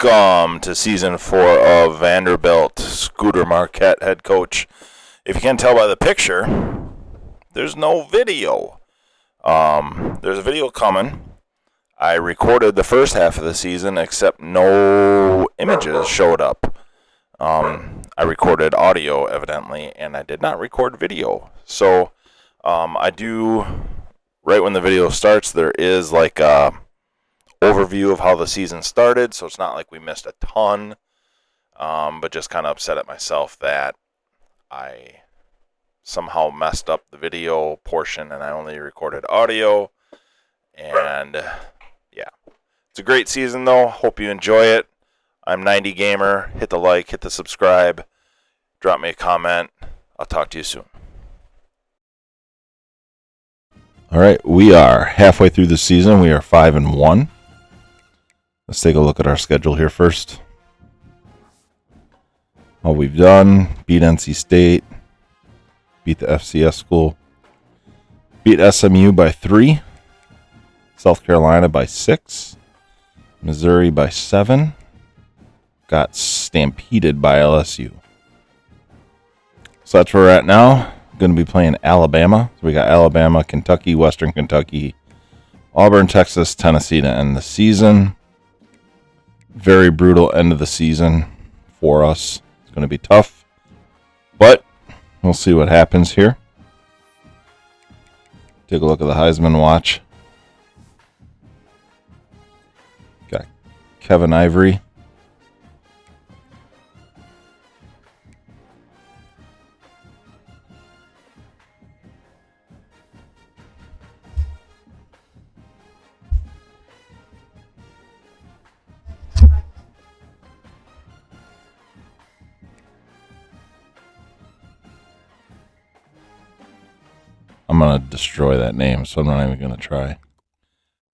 Welcome to Season 4 of Vanderbilt. Scooter Marquette, head coach. If you can't tell by the picture, there's no video. There's a video coming. I recorded the first half of the season, except no images showed up. I recorded audio, evidently, and I did not record video. So, I do, right when the video starts, there is like a overview of how the season started, so it's not like we missed a ton, but just kind of upset at myself that I somehow messed up the video portion and I only recorded audio. And yeah, it's a great season though. Hope you enjoy it. I'm 90 Gamer. Hit the like, hit the subscribe, drop me a comment. I'll talk to you soon. All right, we are halfway through the season. We are 5-1. Let's take a look at our schedule here first. What we've done: beat NC State, beat the FCS school, beat SMU by 3, South Carolina by 6, Missouri by 7, got stampeded by LSU. So that's where we're at now. Going to be playing Alabama. So we got Alabama, Kentucky, Western Kentucky, Auburn, Texas, Tennessee to end the season. Very brutal end of the season for us. It's going to be tough, but we'll see what happens here. Take a look at the Heisman watch. Got Kevin Ivory. I'm going to destroy that name, so I'm not even going to try.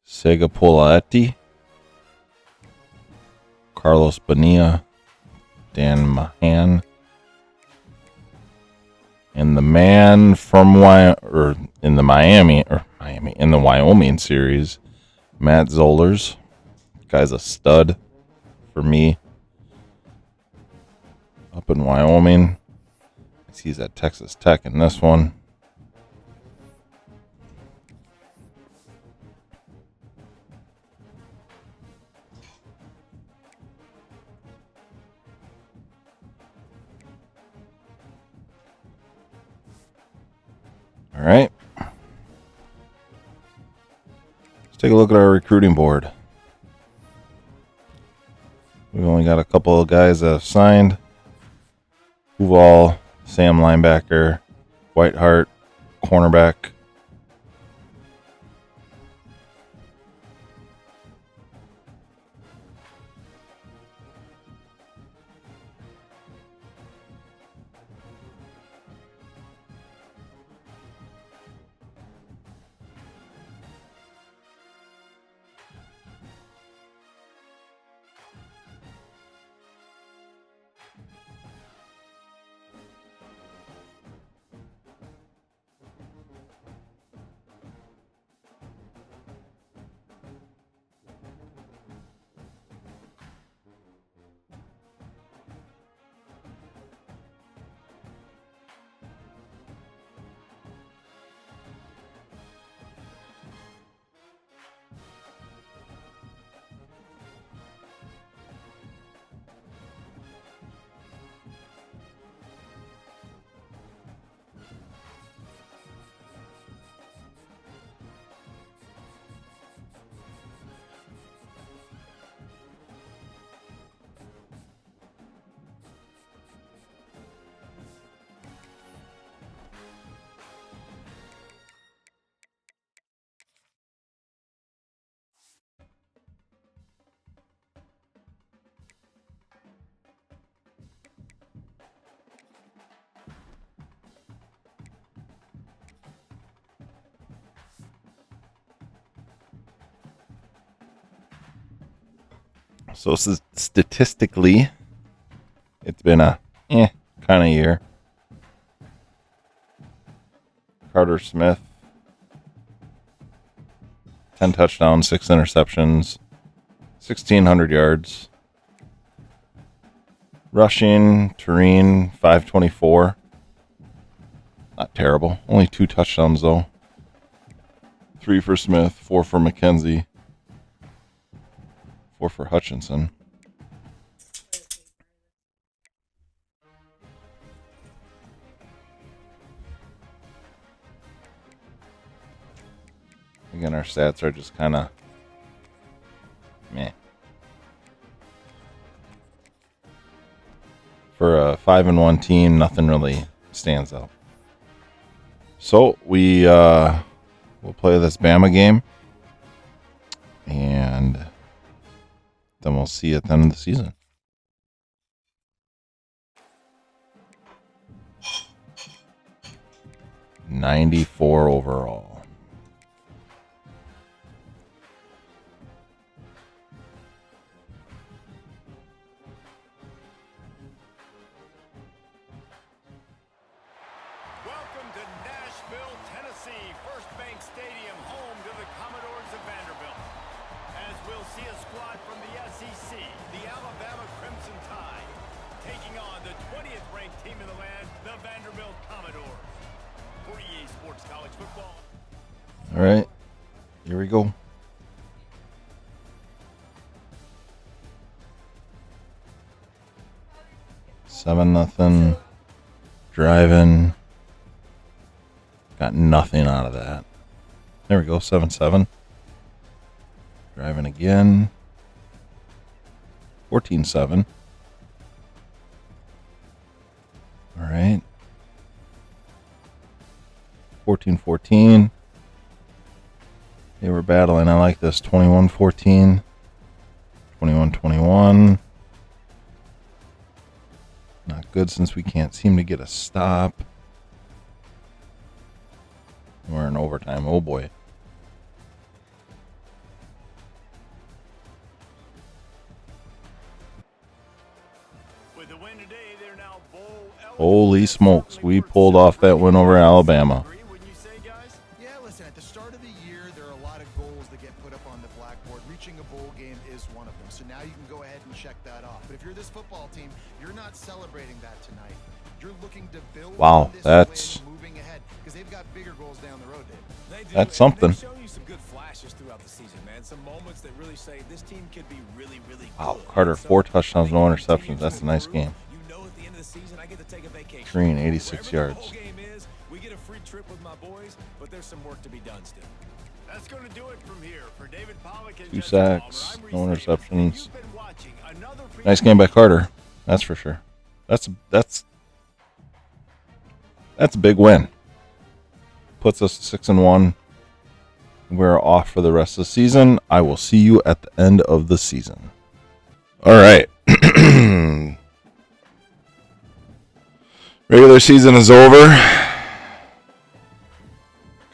Sega Polaetti, Carlos Bonilla, Dan Mahan, and the man from in the Wyoming series, Matt Zollers. Guy's a stud for me. Up in Wyoming. He's at Texas Tech in this one. All right. Let's take a look at our recruiting board. We've only got a couple of guys that have signed. Huval, Sam linebacker, Whitehart, cornerback. So statistically, it's been a kind of year. Carter Smith, 10 touchdowns, 6 interceptions, 1,600 yards. Rushing, Tureen, 524. Not terrible. Only 2 touchdowns, though. 3 for Smith, 4 for McKenzie, 4 for Hutchinson. Again, our stats are just kind of meh. For a 5-1 team, nothing really stands out. So we'll play this Bama game, and then we'll see at the end of the season. '94 overall. Welcome to Nashville, Tennessee, First Bank Stadium, home to the Commodores of Vanderbilt. As we'll see a squad from the SEC, the Alabama Crimson Tide, taking on the 20th ranked team in the land, the Vanderbilt Commodores. For EA Sports College Football. All right, here we go. Seven nothing. Driving. Got nothing out of that. There we go, 7-7. Driving again. 14-7. All right. 14-14. They were battling. I like this. 21-14. 21-21. Not good since we can't seem to get a stop. We're in overtime. Oh boy. With the win today, they're now bowl eligible. Holy smokes. We pulled off that win over Alabama. Wouldn't you say, guys? Yeah, listen, at the start of the year, there are a lot of goals that get put up on the blackboard. Reaching a bowl game is one of them. So now you can go ahead and check that off. But if you're this football team, you're not celebrating that tonight. You're looking to build Wow, on this that's- win moving ahead because they've got bigger goals down the road, Dave. They do, That's and something. they've shown you some good flashes throughout the season, man. Some moments that really say this team could be really, really Wow, good. Carter, So, 4 touchdowns, they no continue interceptions. to That's a nice improve. game. You know, at the end of the season, I get to take a vacation. Green, 86 Wherever the yards. whole game is, we get a free trip with my boys, but there's some work to be done still. That's going to do it from here for David Pollock and 2 Justin Palmer. sacks, I'm no Reese Davis, and interceptions. you've been watching another Nice game by Carter. That's for sure. That's a big win. Puts us 6-1. We're off for the rest of the season. I will see you at the end of the season. All right. Regular season is over.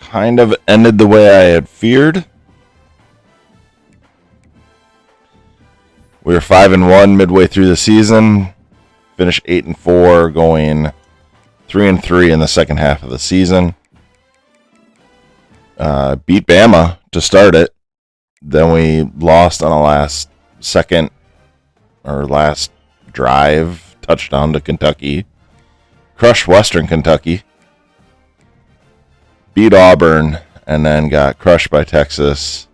Kind of ended the way I had feared. We were 5-1 midway through the season. Finished 8-4, going 3-3 in the second half of the season. Beat Bama to start it. Then we lost on a last drive touchdown to Kentucky. Crushed Western Kentucky. Beat Auburn, and then got crushed by Texas.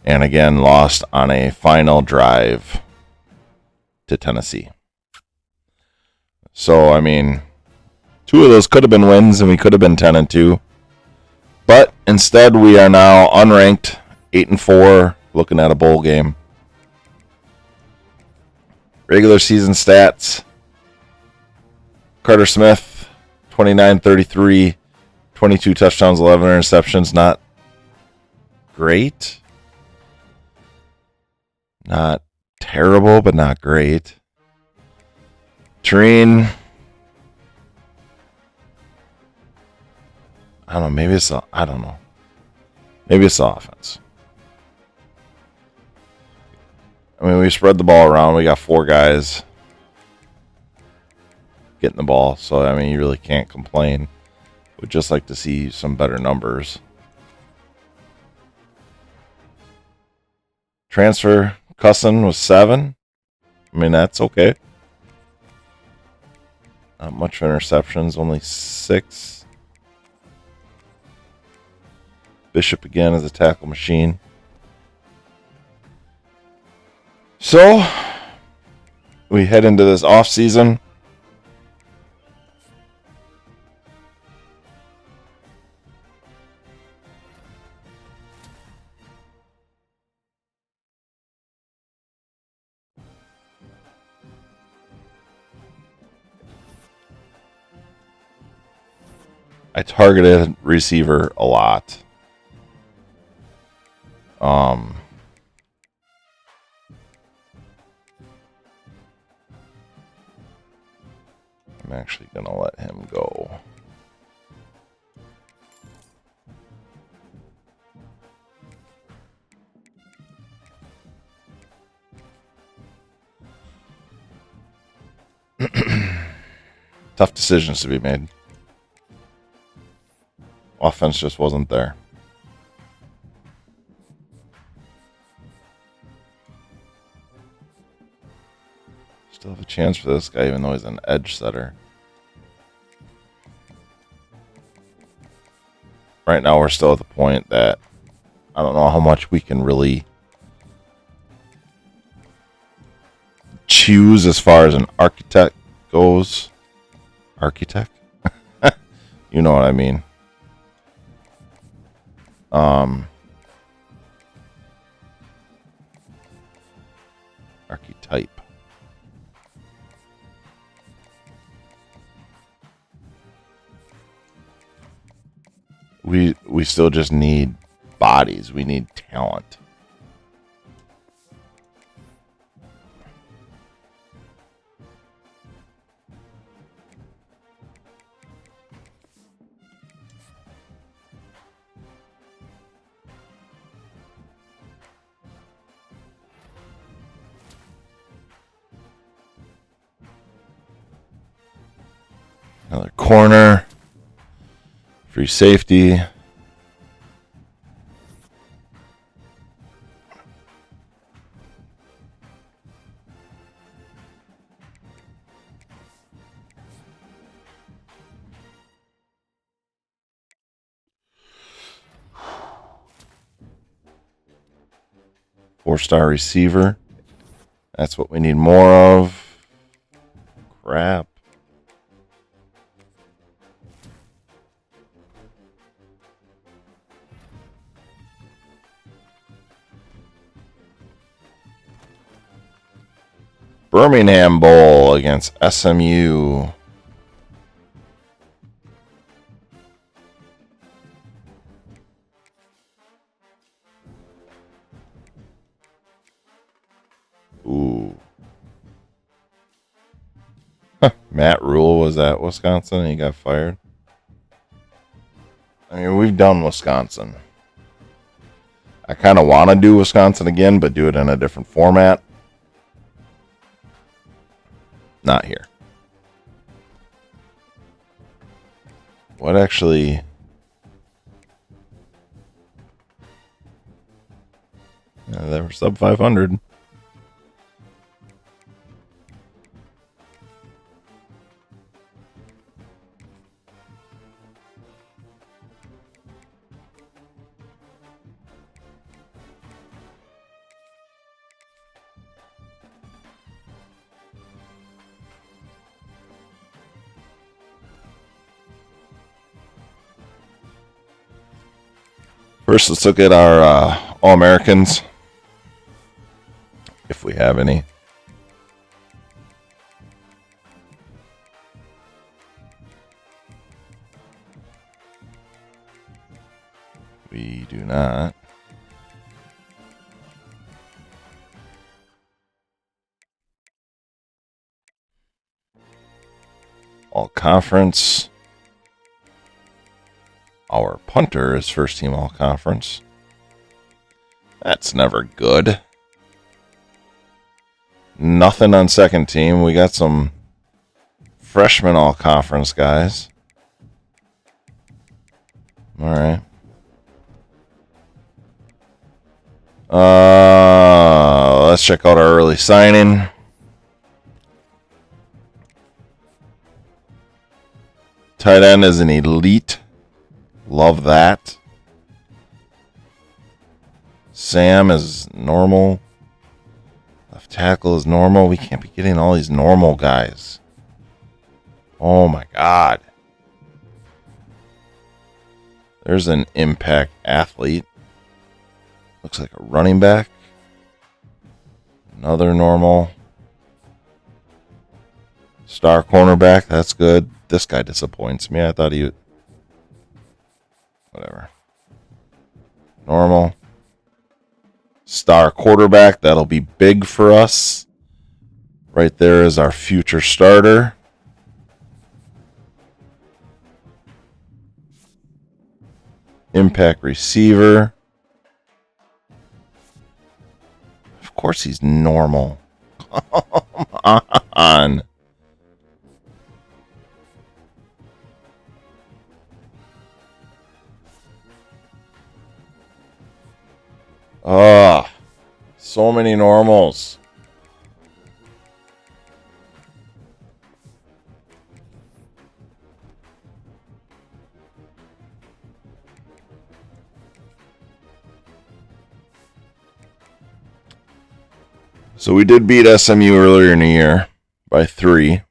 And again, lost on a final drive to Tennessee. So, I mean, 2 of those could have been wins, and we could have been 10-2. But instead, we are now unranked, 8-4, looking at a bowl game. Regular season stats. Carter Smith, 29-33, 22 touchdowns, 11 interceptions. Not great. Not terrible, but not great. Tureen, I don't know. Maybe it's the offense. I mean, we spread the ball around. We got 4 guys getting the ball, so I mean, you really can't complain. Would just like to see some better numbers. Transfer Cusson was 7. I mean, that's okay. Not much interceptions, only 6. Bishop again as a tackle machine. So, we head into this off season. I targeted receiver a lot. I'm actually going to let him go. Tough decisions to be made. Offense just wasn't there. Still have a chance for this guy, even though he's an edge setter. Right now, we're still at the point that I don't know how much we can really choose as far as an architect goes. Architect? You know what I mean. Archetype. We still just need bodies. We need talent. Another corner. Free safety. Four-star receiver. That's what we need more of. Crap. Birmingham Bowl against SMU. Ooh. Matt Rule was at Wisconsin and he got fired. I mean, we've done Wisconsin. I kind of want to do Wisconsin again, but do it in a different format. Not here. What actually... they were sub 500. First, let's look at our All-Americans, if we have any. We do not. All-Conference. Our punter is first team all-conference. That's never good. Nothing on second team. We got some freshman all-conference guys. All right. Let's check out our early signing. Tight end is an elite. Love that. Sam is normal. Left tackle is normal. We can't be getting all these normal guys. Oh my God. There's an impact athlete. Looks like a running back. Another normal. Star cornerback. That's good. This guy disappoints me. I thought he would. Whatever. Normal. Star quarterback. That'll be big for us. Right there is our future starter. Impact receiver. Of course he's normal. Come on. So many normals. So we did beat SMU earlier in the year by 3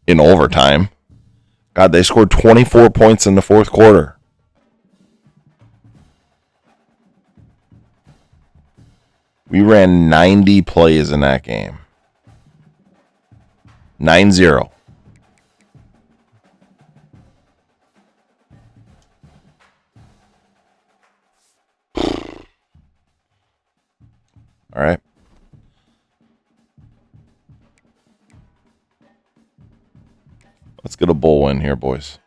in overtime. God, they scored 24 points in the fourth quarter. We ran 90 plays in that game. 9-0. All right. Let's get a bowl win here, boys.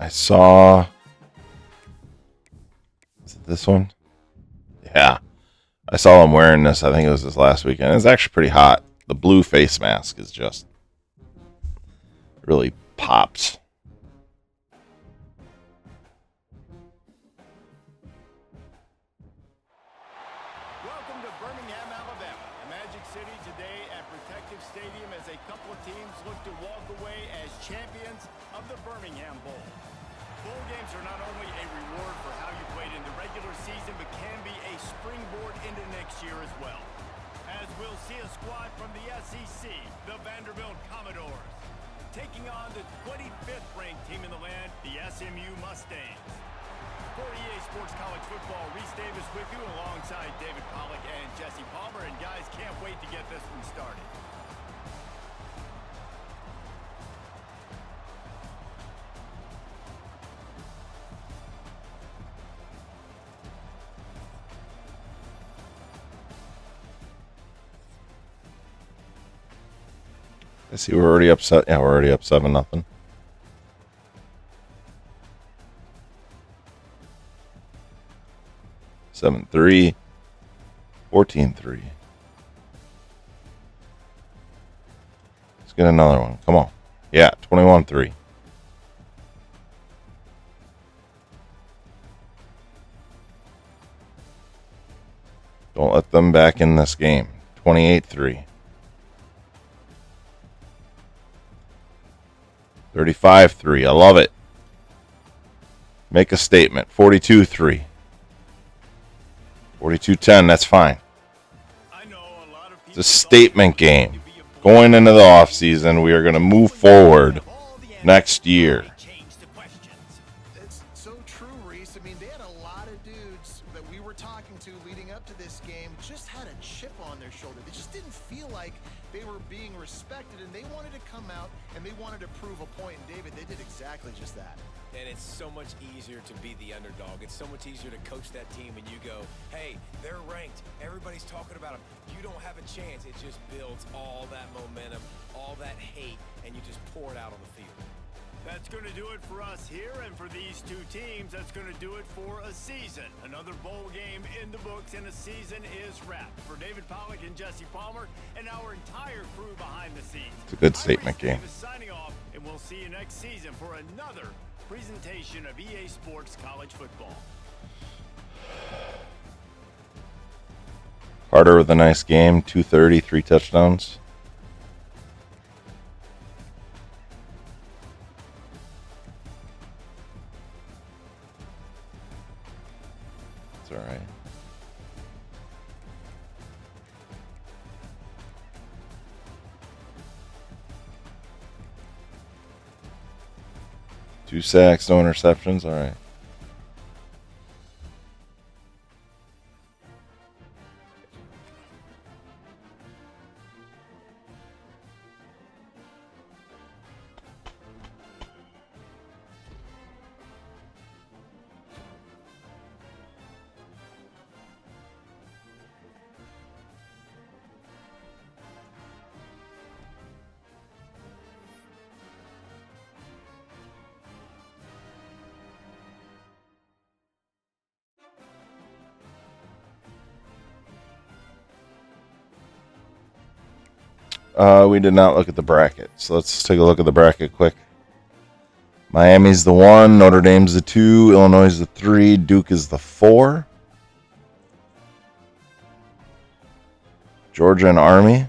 I saw... Is it this one? Yeah. I saw him wearing this. I think it was this last weekend. It's actually pretty hot. The blue face mask is just... really pops. Welcome to Birmingham, Alabama, the Magic City today at Protective Stadium as a couple of teams look to walk away as champions of the Birmingham Bowl. Bowl games are not only a reward for how you played in the regular season, but can be a springboard into next year as well. As we'll see a squad from the SEC, the Vanderbilt Commodores, taking on the 25th ranked team in the land, the SMU Mustangs. For EA Sports College Football, Reese Davis with you alongside David Pollack and Jesse Palmer. And guys, can't wait to get this one started. I see we're already upset. Yeah, we're already up 7-0. Seven 3, 14-3. Let's get another one. Come on. Yeah, 21-3. Don't let them back in this game. 28-3. 35-3. I love it. Make a statement. 42-3. 42-10. That's fine. It's a statement game. Going into the offseason, we are going to move forward next year. It's so true, Reese. I mean, they had a lot of dudes that we were talking to leading up to this game just had a chip on their shoulder. They just didn't feel like they were being respected, and they wanted to come out and they wanted to prove a point. And David, they did exactly just that. And it's so much easier to be the underdog. It's so much easier to coach that team and you go, hey, they're ranked. Everybody's talking about them. You don't have a chance. It just builds all that momentum, all that hate, and you just pour it out on the field. That's going to do it for us here, and for these two teams, that's going to do it for a season. Another bowl game in the books, and a season is wrapped. For David Pollack and Jesse Palmer, and our entire crew behind the scenes. It's a good statement, game. Signing off, and we'll see you next season for another presentation of EA Sports College Football. Carter with a nice game, 230, 3 touchdowns. It's all right. Two sacks, no interceptions. All right. We did not look at the bracket, so let's take a look at the bracket quick. Miami's the 1, Notre Dame's the 2, Illinois is the 3, Duke is the 4. Georgia and Army.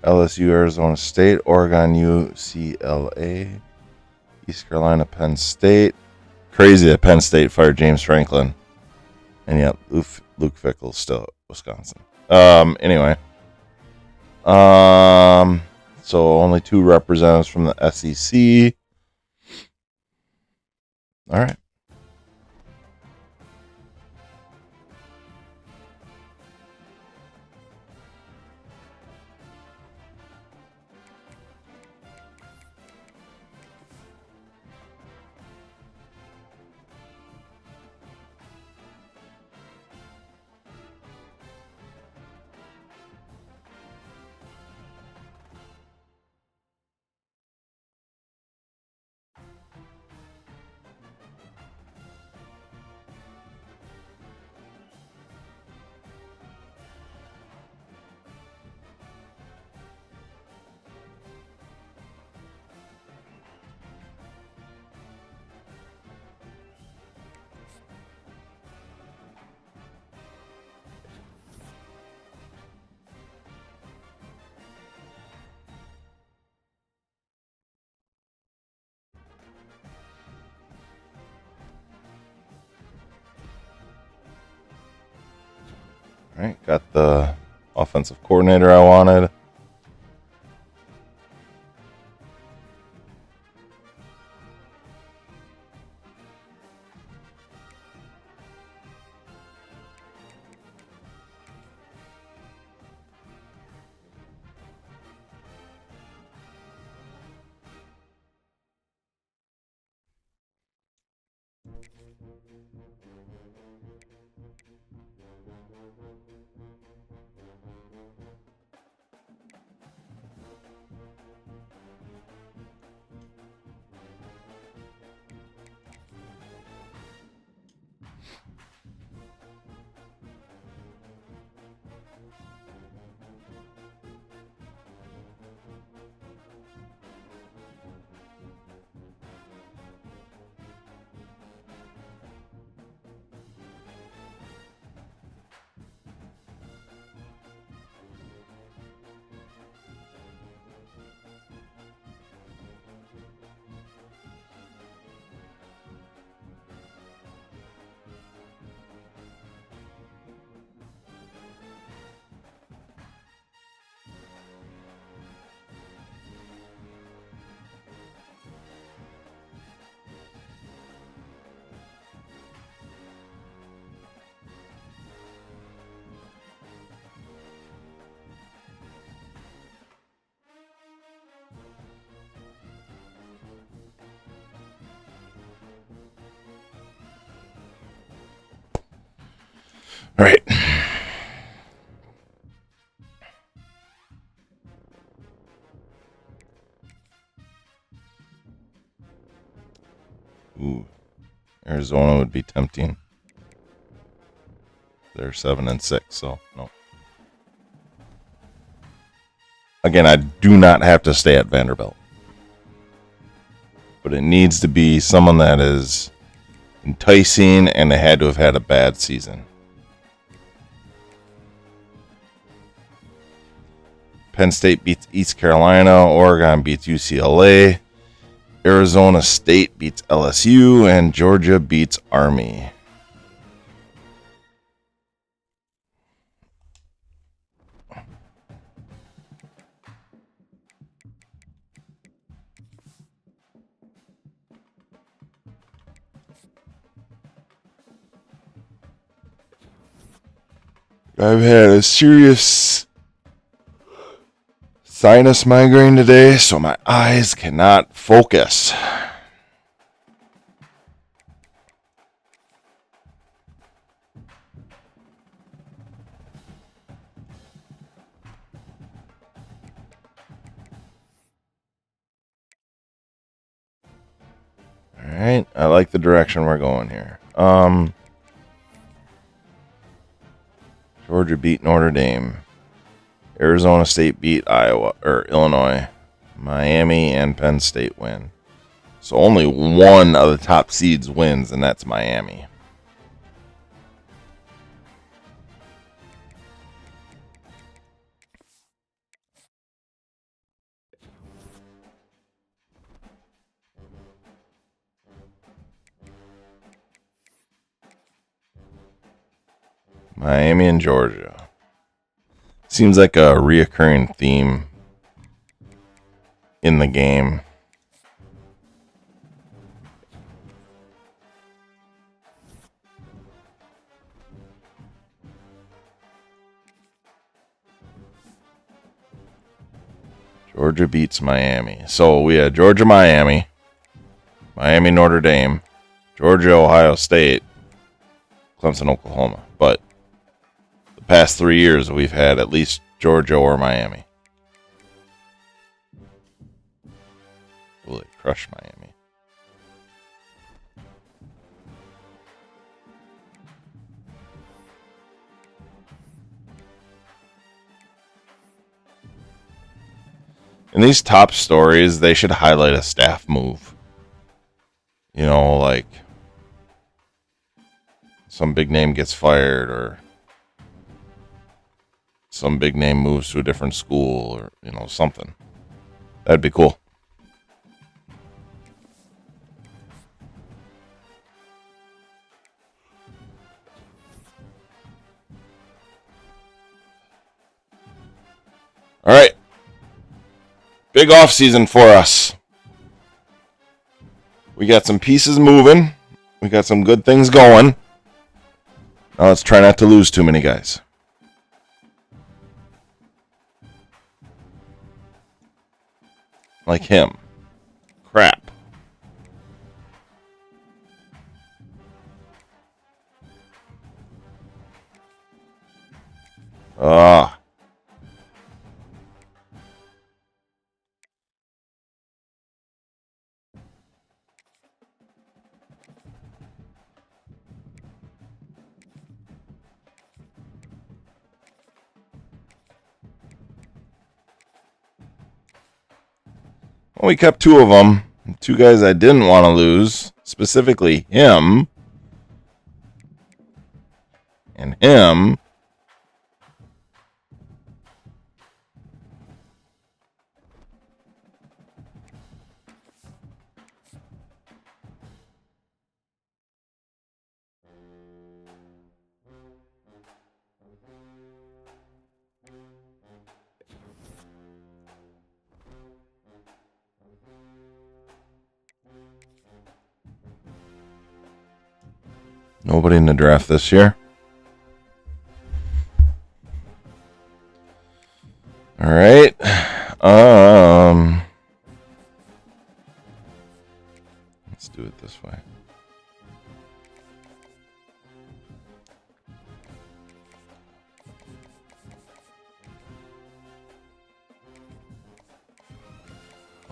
LSU, Arizona State, Oregon, UCLA, East Carolina, Penn State. Crazy that Penn State fired James Franklin. And yet, Luke Fickell's still at Wisconsin. Anyway. So only 2 representatives from the SEC. All right. All right, got the offensive coordinator I wanted. All right. Ooh, Arizona would be tempting. They're 7-6, so no. Again, I do not have to stay at Vanderbilt, but it needs to be someone that is enticing, and they had to have had a bad season. Penn State beats East Carolina, Oregon beats UCLA, Arizona State beats LSU, and Georgia beats Army. I've had a serious sinus migraine today, so my eyes cannot focus. All right, I like the direction we're going here. Georgia beat Notre Dame. Arizona State beat Illinois. Miami and Penn State win. So only one of the top seeds wins, and that's Miami. Miami and Georgia. Seems like a reoccurring theme in the game. Georgia beats Miami. So we had Georgia, Miami, Miami, Notre Dame, Georgia, Ohio State, Clemson, Oklahoma. But the past 3 years, we've had at least Georgia or Miami. Will they crush Miami? In these top stories, they should highlight a staff move. You know, like some big name gets fired, or some big name moves to a different school, or, you know, something. That'd be cool. All right. Big off season for us. We got some pieces moving. We got some good things going. Now let's try not to lose too many guys. Like him. Crap. Ah. Well, we kept two of them. Two guys I didn't want to lose. Specifically him. And him. Nobody in the draft this year. All right. Let's do it this way.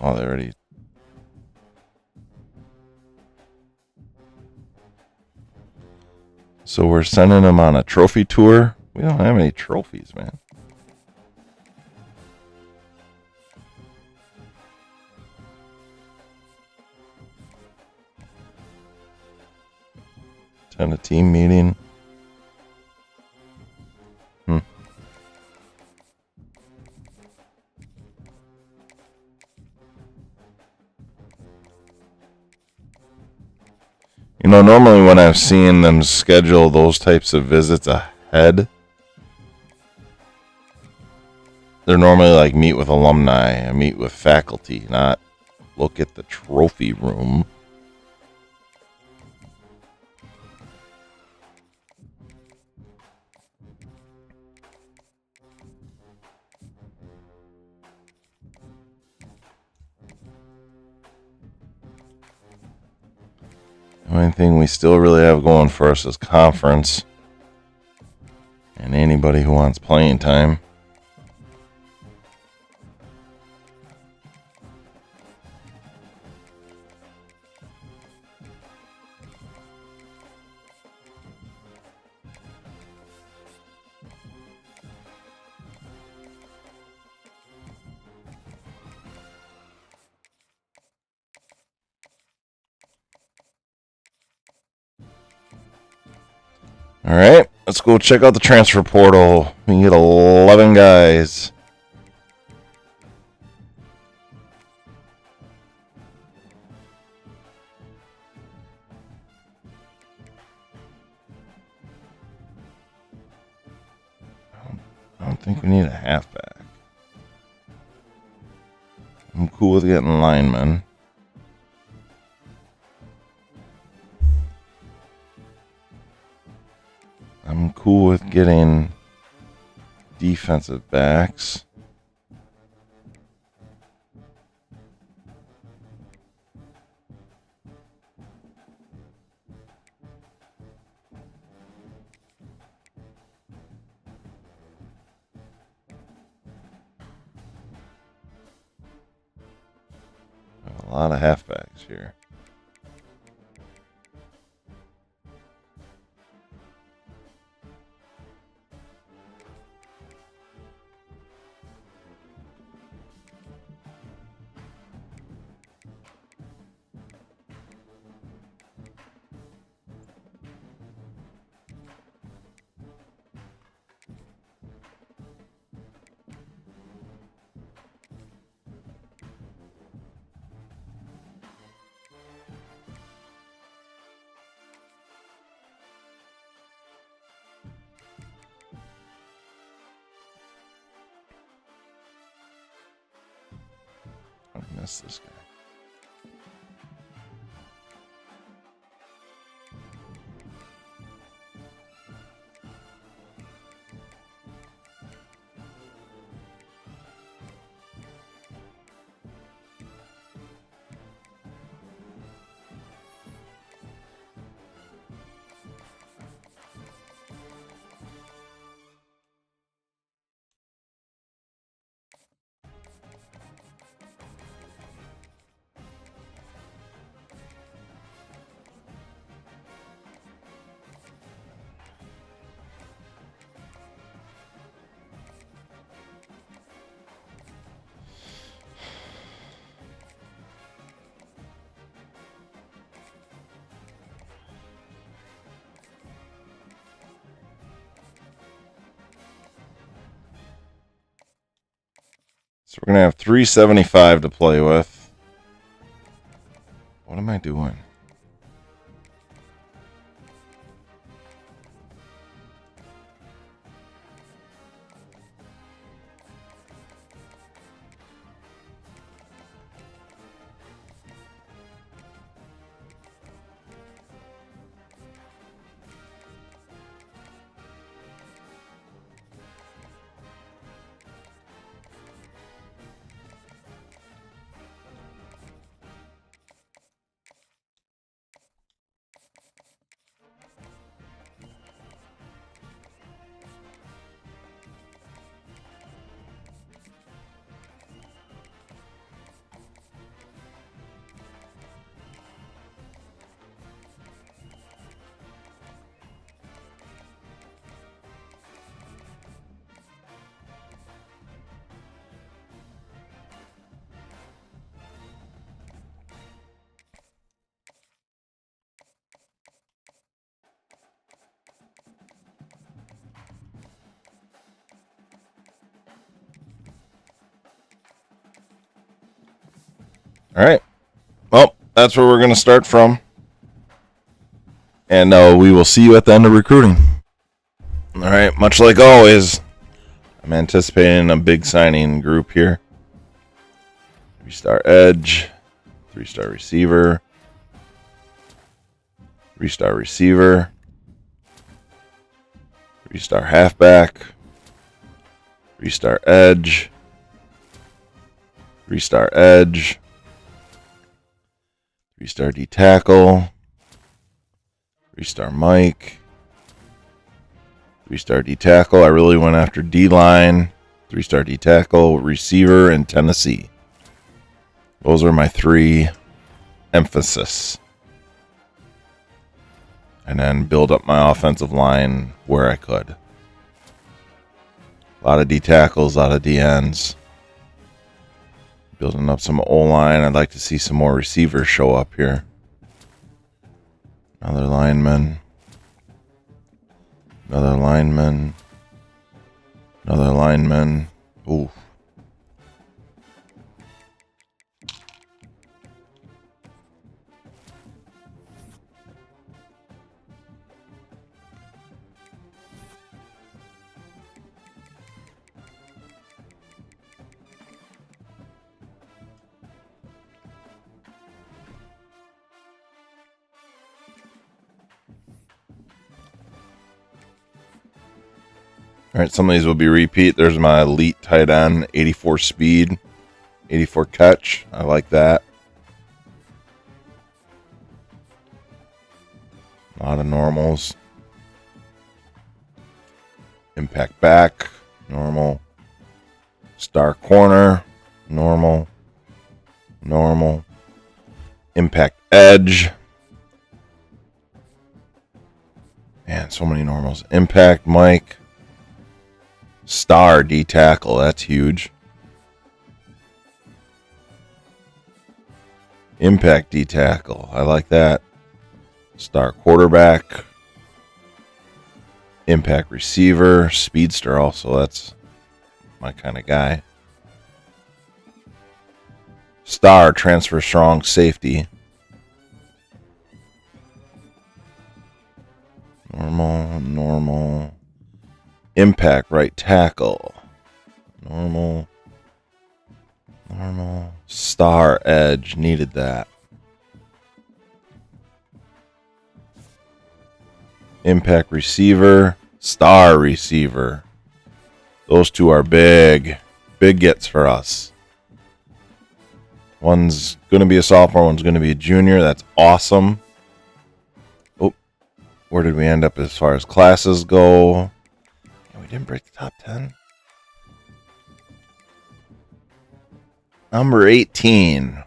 Oh, they already. So we're sending them on a trophy tour. We don't have any trophies, man. Attend a team meeting. You know, normally when I've seen them schedule those types of visits ahead, they're normally like meet with alumni and meet with faculty, not look at the trophy room. The only thing we still really have going for us is conference and anybody who wants playing time. All right, let's go check out the transfer portal. We can get 11 guys. I don't think we need a halfback. I'm cool with getting linemen. I'm cool with getting defensive backs. A lot of halfbacks here. I miss this guy. So we're going to have 375 to play with. What am I doing? All right. Well, that's where we're going to start from. And we will see you at the end of recruiting. All right. Much like always, I'm anticipating a big signing group here. 3-star edge, 3-star receiver, 3-star receiver, 3-star halfback, 3-star edge, 3-star edge, 3-star D tackle, 3-star Mike, 3-star D tackle. I really went after D line, 3-star D tackle, receiver, and Tennessee. Those are my 3 emphasis. And then build up my offensive line where I could. A lot of D tackles, a lot of D ends. Building up some O-line. I'd like to see some more receivers show up here. Another lineman. Another lineman. Another lineman. Ooh. All right, some of these will be repeat. There's my elite tight end, 84 speed, 84 catch. I like that. A lot of normals. Impact back, normal. Star corner, normal. Normal. Impact edge. Man, so many normals. Impact Mike. Star D tackle, that's huge. Impact D tackle, I like that. Star quarterback. Impact receiver, speedster also, that's my kind of guy. Star transfer strong safety. Normal. Impact right tackle. Normal. Star edge. Needed that. Impact receiver. Star receiver. Those 2 are big. Big gets for us. One's going to be a sophomore. One's going to be a junior. That's awesome. Oh, where did we end up as far as classes go? We didn't break the top 10. Number 18.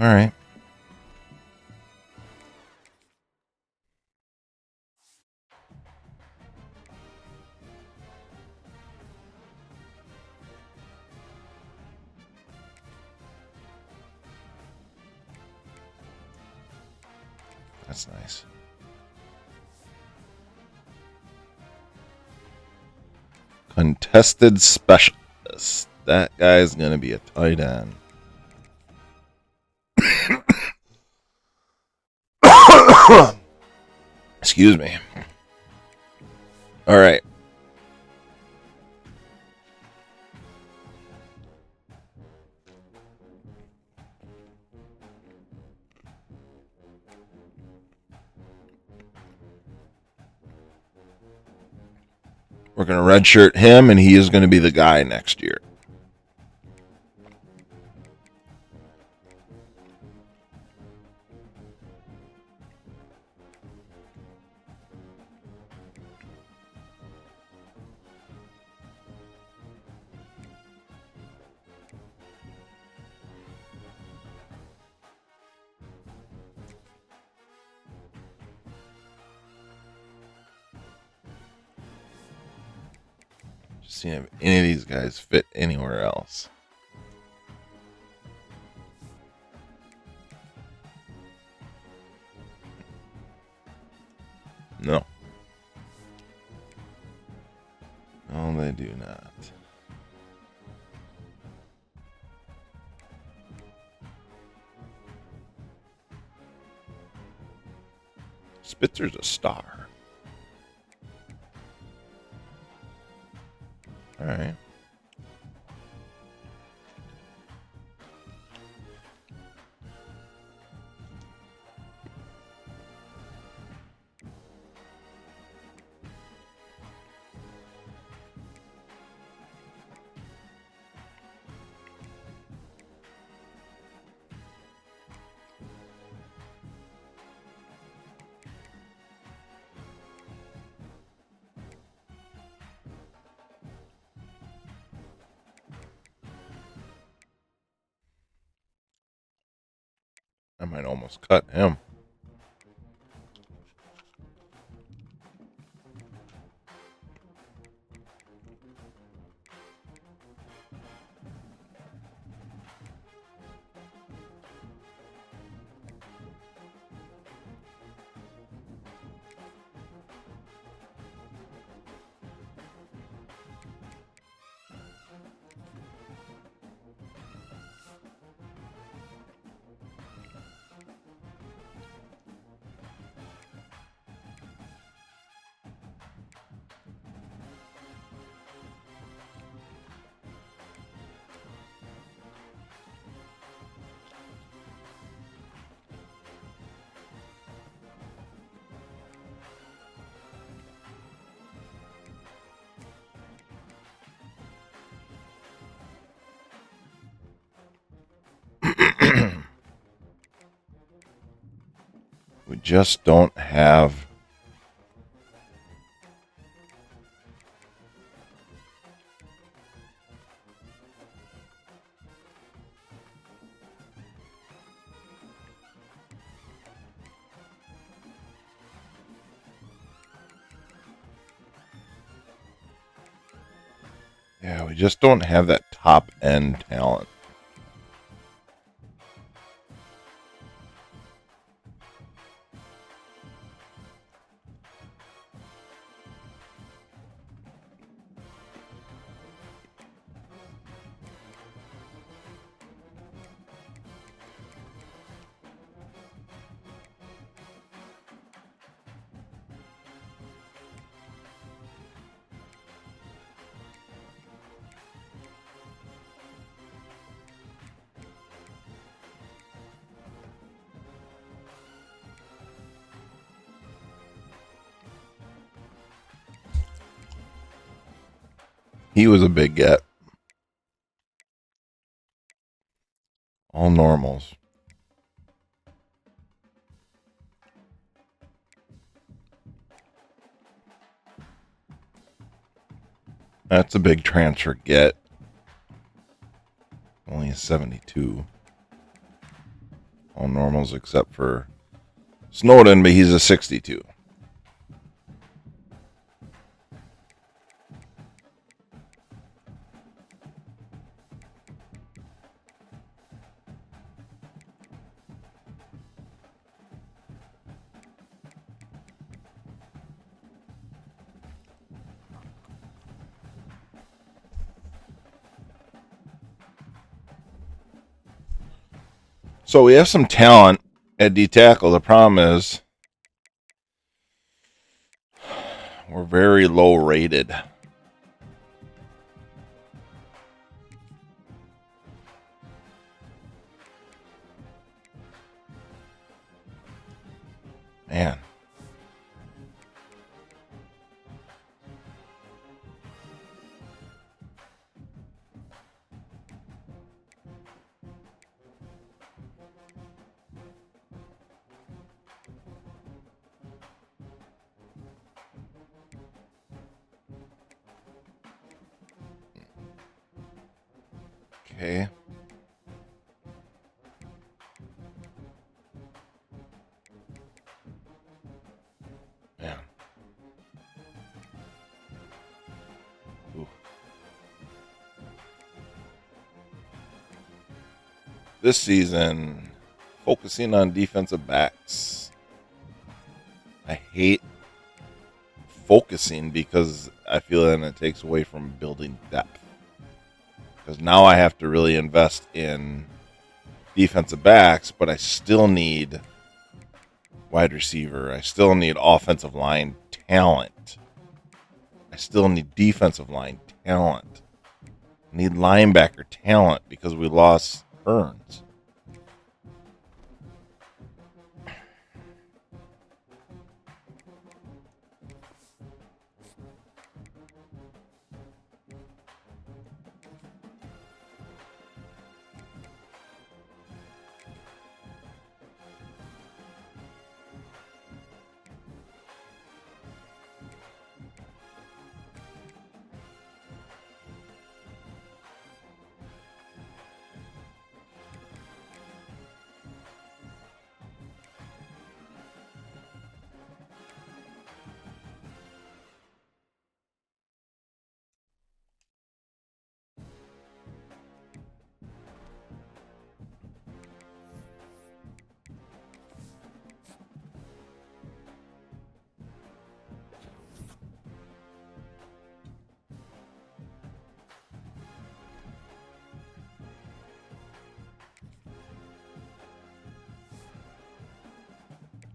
All right. That's nice. Contested specialist. That guy's going to be a tight end. Excuse me. All right. We're going to redshirt him, and he is going to be the guy next year. Just seeing if any of these guys fit anywhere else. No. No, they do not. Spitzer's a star. All right. I might almost cut him. We just don't have we just don't have that top end talent. He was a big get. All normals. That's a big transfer get. Only a 72. All normals except for Snowden, but he's a 62. So we have some talent at D tackle. The problem is we're very low rated. Man. Okay. Yeah. Ooh. This season, focusing on defensive backs. I hate focusing because I feel that it takes away from building depth. Because now I have to really invest in defensive backs, but I still need wide receiver. I still need offensive line talent. I still need defensive line talent. I need linebacker talent because we lost Burns.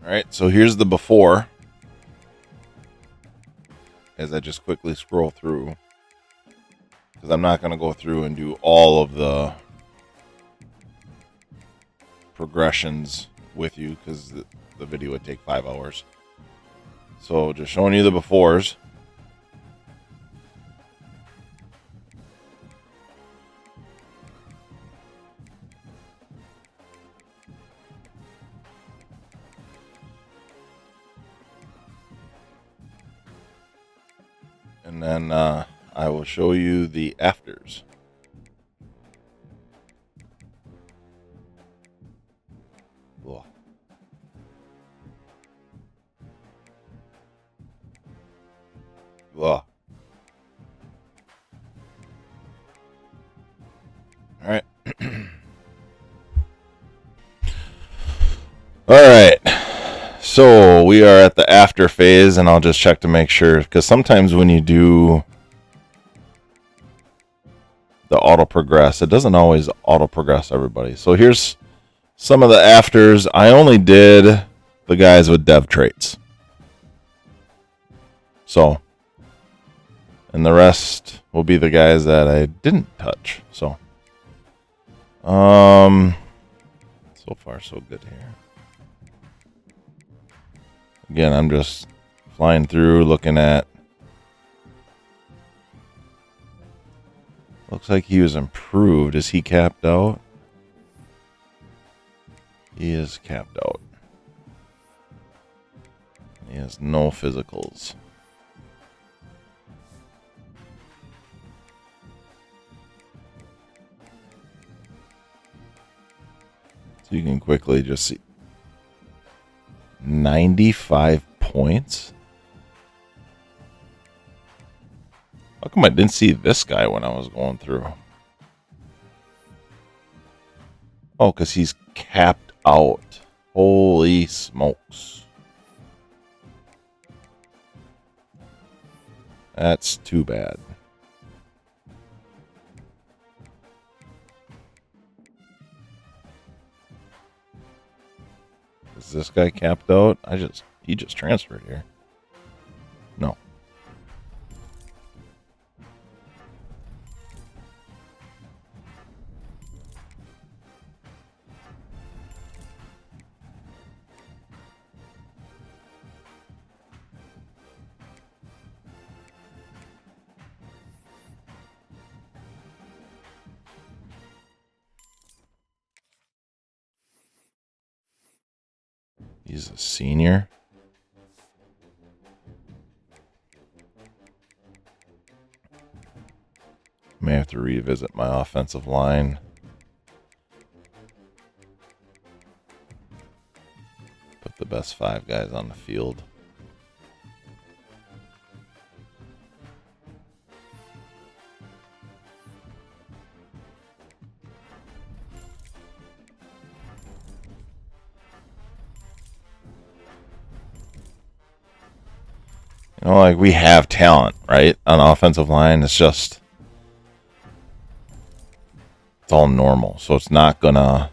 All right, so here's the before. As I just quickly scroll through, because I'm not going to go through and do all of the progressions with you, because the video would take 5 hours. So just showing you the befores. And then I will show you the afters. Ugh. Ugh. All right. All right. So we are at the after phase, and I'll just check to make sure, because sometimes when you do the auto progress, it doesn't always auto progress everybody. So here's some of the afters. I only did the guys with dev traits. So, and the rest will be the guys that I didn't touch. So, so far so good here. Again, I'm just flying through, looking at. Looks like he was improved. Is he capped out? He is capped out. He has no physicals. So you can quickly just see 95 points. How come I didn't see this guy when I was going through? Oh, because he's capped out. Holy smokes. That's too bad. Is this guy capped out? He just transferred here. No. He's a senior. May have to revisit my offensive line. Put the best 5 guys on the field. You know, like, we have talent, right? On the offensive line, it's just, it's all normal. So it's not gonna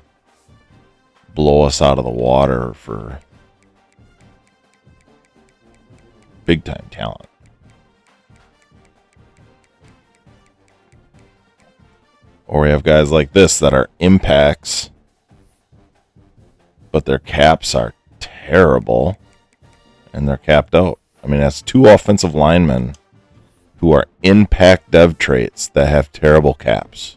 blow us out of the water for big time talent. Or we have guys like this that are impacts, but their caps are terrible, and they're capped out. I mean, that's 2 offensive linemen who are impact dev traits that have terrible caps.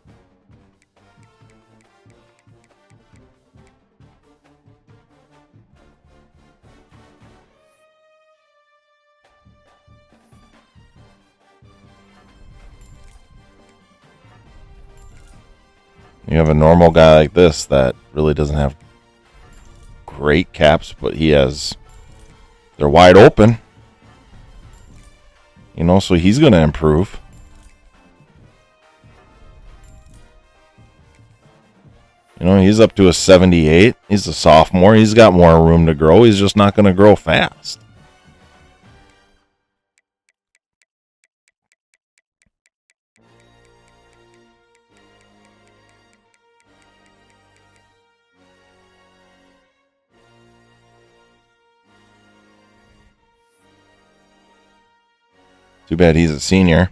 You have a normal guy like this that really doesn't have great caps, but they're wide open. You know, so he's going to improve. You know, he's up to a 78. He's a sophomore. He's got more room to grow. He's just not going to grow fast. Too bad he's a senior.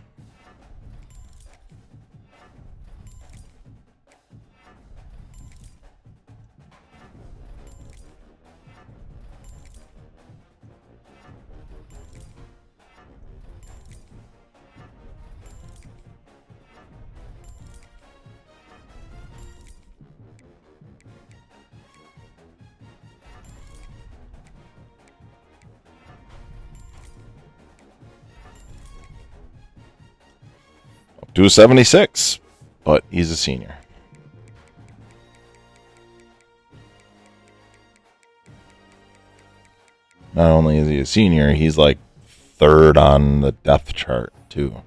To a 76, but he's a senior. Not only is he a senior, he's like 3rd on the depth chart, too.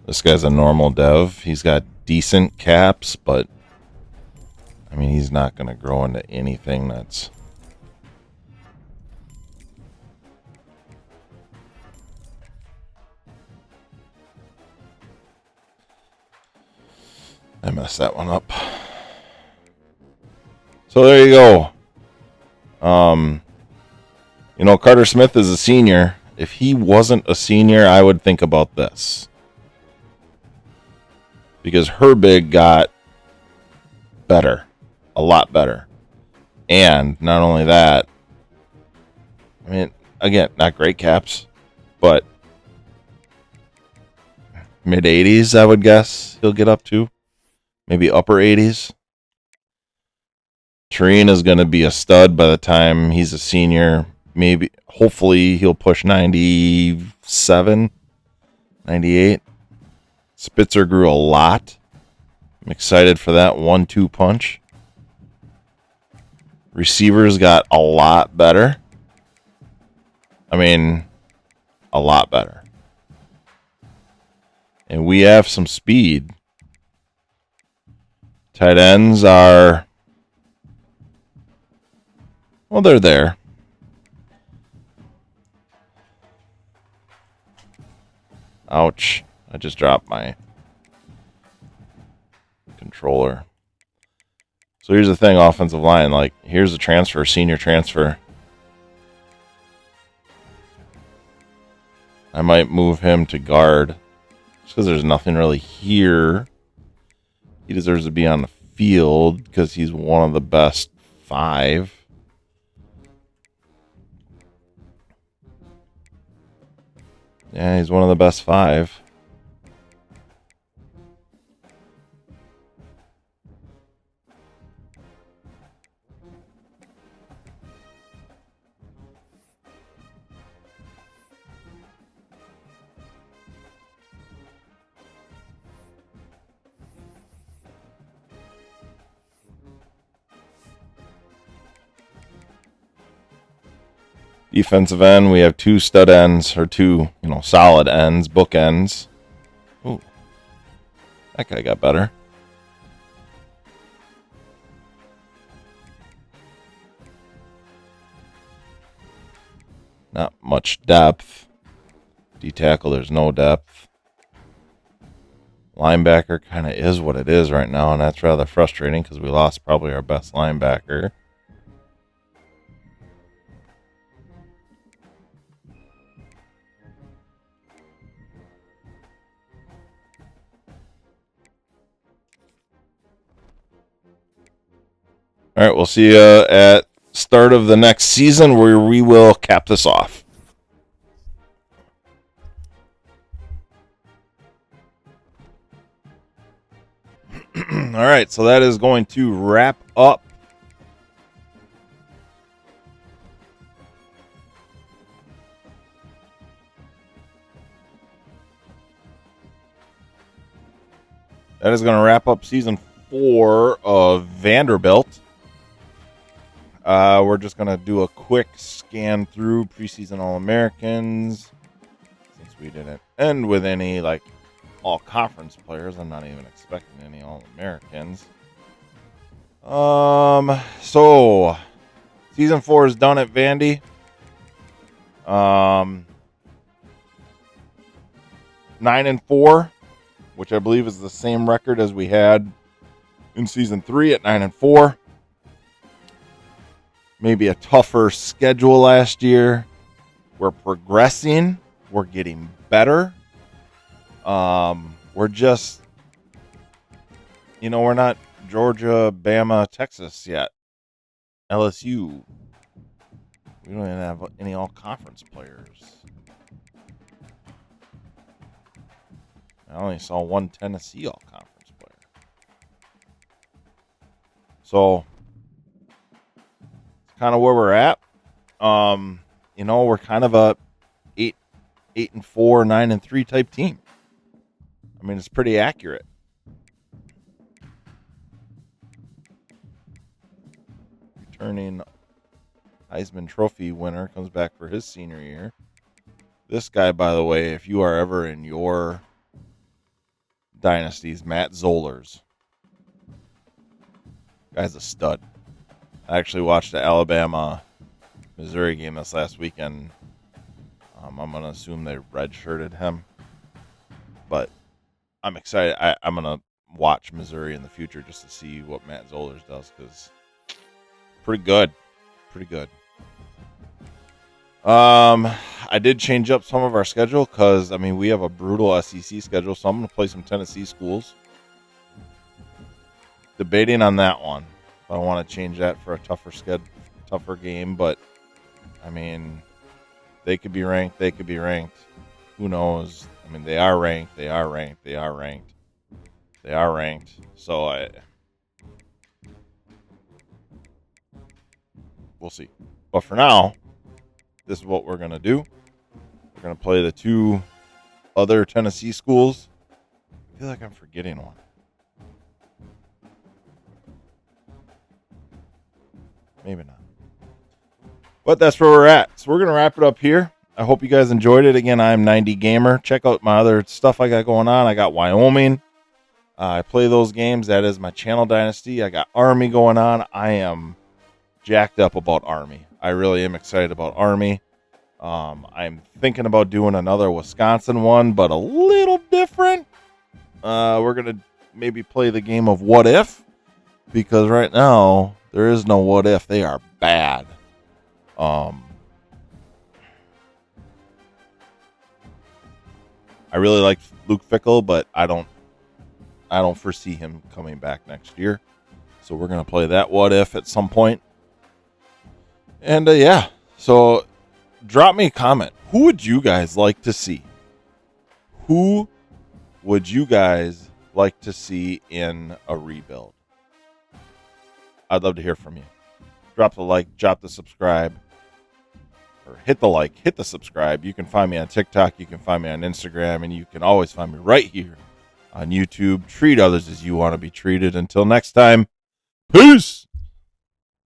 This guy's a normal dev. He's got decent caps, but I mean, he's not going to grow into anything that's... I messed that one up. So there you go. You know, Carter Smith is a senior. If he wasn't a senior, I would think about this. Because Herbig got better. A lot better. And not only that, I mean, again, not great caps, but mid 80s, I would guess he'll get up to. Maybe upper 80s. Tureen is going to be a stud by the time he's a senior. Maybe, hopefully, he'll push 97, 98. Spitzer grew a lot. I'm excited for that 1-2 punch. Receivers got a lot better. I mean, a lot better. And we have some speed. Tight ends are... well, they're there. Ouch. I just dropped my controller. So here's the thing, offensive line. Like, here's a transfer, senior transfer. I might move him to guard. Just because there's nothing really here. He deserves to be on the field because he's one of the best 5. Yeah, he's one of the best 5. Defensive end, we have 2 stud ends, or 2, solid ends, bookends. Ooh, that guy got better. Not much depth. D-tackle, there's no depth. Linebacker kind of is what it is right now, and that's rather frustrating because we lost probably our best linebacker. All right, we'll see you at start of the next season where we will cap this off. All right, so that is going to wrap up season 4 of Vanderbilt. We're just going to do a quick scan through preseason All-Americans. Since we didn't end with any, like, all-conference players, I'm not even expecting any All-Americans. So, season 4 is done at Vandy. 9-4, which I believe is the same record as we had in season 3 at 9-4. Maybe a tougher schedule last year. We're progressing. We're getting better. We're just, we're not Georgia, Bama, Texas yet. LSU. We don't even have any all-conference players. I only saw one Tennessee all-conference player. So, it's kind of where we're at. We're kind of a 8-4, 9-3 type team. I mean, it's pretty accurate. Returning Heisman Trophy winner comes back for his senior year. This guy, by the way, if you are ever in your dynasties, Matt Zollers. Guy's a stud. I actually watched the Alabama-Missouri game this last weekend. I'm going to assume they redshirted him. But I'm excited. I'm going to watch Missouri in the future just to see what Matt Zollers does because pretty good. Pretty good. I did change up some of our schedule because, we have a brutal SEC schedule, so I'm going to play some Tennessee schools. Debating on that one. I don't want to change that for a tougher game, but, they could be ranked. They could be ranked. Who knows? They are ranked. They are ranked. They are ranked. They are ranked. So, we'll see. But for now, this is what we're going to do. We're going to play the 2 other Tennessee schools. I feel like I'm forgetting one. Maybe not. But that's where we're at. So we're going to wrap it up here. I hope you guys enjoyed it. Again, I'm 90 Gamer. Check out my other stuff I got going on. I got Wyoming. I play those games. That is my channel dynasty. I got Army going on. I am jacked up about Army. I really am excited about Army. I'm thinking about doing another Wisconsin one, but a little different. We're going to maybe play the game of what if, because right now there is no what if. They are bad. I really like Luke Fickell, but I don't foresee him coming back next year. So we're going to play that what if at some point. And yeah, so drop me a comment. Who would you guys like to see? Who would you guys like to see in a rebuild? I'd love to hear from you. Drop the like, drop the subscribe, or hit the like, hit the subscribe. You can find me on TikTok. You can find me on Instagram, and you can always find me right here on YouTube. Treat others as you want to be treated. Until next time, peace.